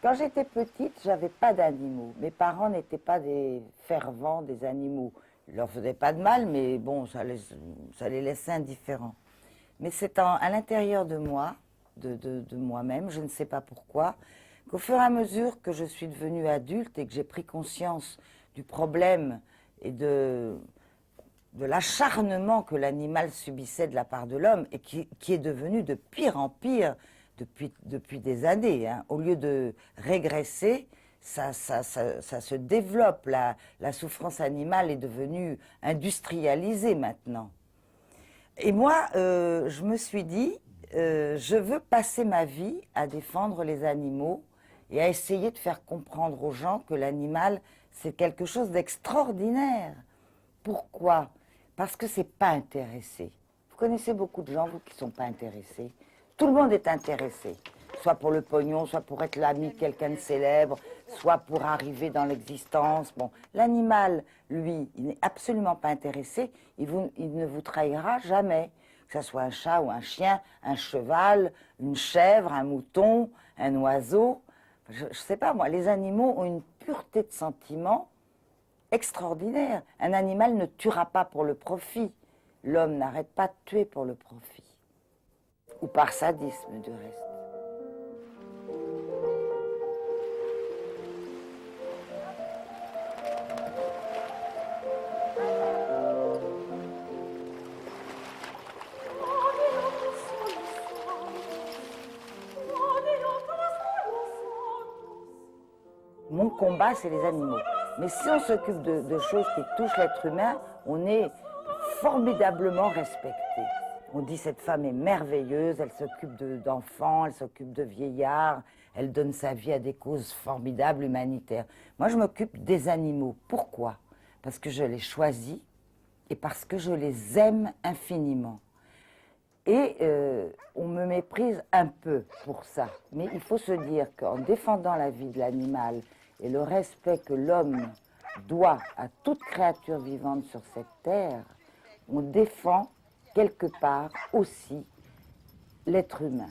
Quand j'étais petite, j'avais pas d'animaux. Mes parents n'étaient pas des fervents des animaux. Ils leur faisaient pas de mal, mais bon, ça les laissait indifférents. Mais c'est à l'intérieur de moi, de moi-même, je ne sais pas pourquoi, qu'au fur et à mesure que je suis devenue adulte et que j'ai pris conscience du problème et de l'acharnement que l'animal subissait de la part de l'homme et qui est devenu de pire en pire depuis des années. Hein. Au lieu de régresser, ça se développe. La souffrance animale est devenue industrialisée maintenant. Et moi, je me suis dit, je veux passer ma vie à défendre les animaux et à essayer de faire comprendre aux gens que l'animal, c'est quelque chose d'extraordinaire. Pourquoi? Parce que c'est pas intéressé. Vous connaissez beaucoup de gens, vous, qui sont pas intéressés. Tout le monde est intéressé, soit pour le pognon, soit pour être l'ami de quelqu'un de célèbre, soit pour arriver dans l'existence. Bon, l'animal, lui, il n'est absolument pas intéressé, il ne vous trahira jamais. Que ce soit un chat ou un chien, un cheval, une chèvre, un mouton, un oiseau. Je ne sais pas, moi, les animaux ont une pureté de sentiments extraordinaire. Un animal ne tuera pas pour le profit. L'homme n'arrête pas de tuer pour le profit. Ou par sadisme, du reste. Mon combat, c'est les animaux. Mais si on s'occupe de choses qui touchent l'être humain, on est formidablement respecté. On dit cette femme est merveilleuse, elle s'occupe d'enfants, elle s'occupe de vieillards, elle donne sa vie à des causes formidables, humanitaires. Moi, je m'occupe des animaux. Pourquoi? Parce que je les choisis et parce que je les aime infiniment. Et on me méprise un peu pour ça. Mais il faut se dire qu'en défendant la vie de l'animal et le respect que l'homme doit à toute créature vivante sur cette terre, on défend quelque part aussi l'être humain.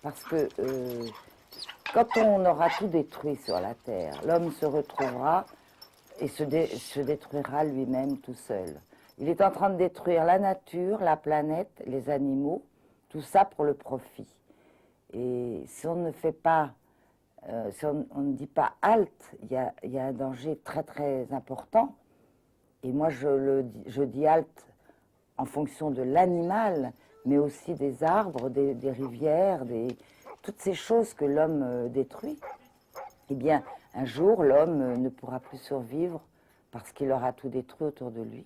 Parce que quand on aura tout détruit sur la terre, l'homme se retrouvera et se détruira lui-même tout seul. Il est en train de détruire la nature, la planète, les animaux, tout ça pour le profit. Et si on ne fait pas, si on ne dit pas halte, il y a un danger très très important. Et moi je dis halte en fonction de l'animal, mais aussi des arbres, des rivières, toutes ces choses que l'homme détruit. Eh bien, un jour, l'homme ne pourra plus survivre parce qu'il aura tout détruit autour de lui.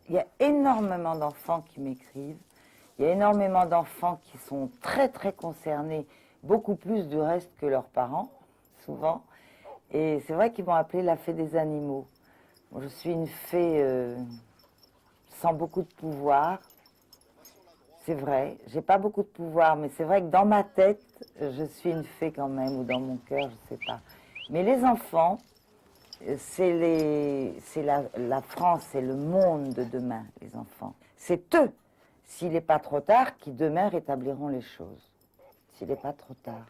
Il y a énormément d'enfants qui m'écrivent, il y a énormément d'enfants qui sont très très concernés, beaucoup plus du reste que leurs parents, souvent. Et c'est vrai qu'ils m'ont appelé la fée des animaux. Bon, je suis une fée sans beaucoup de pouvoir. C'est vrai, j'ai pas beaucoup de pouvoir, mais c'est vrai que dans ma tête, je suis une fée quand même, ou dans mon cœur, je sais pas. Mais les enfants, c'est la France, c'est le monde de demain, les enfants. C'est eux, s'il n'est pas trop tard, qui demain rétabliront les choses. S'il n'est pas trop tard.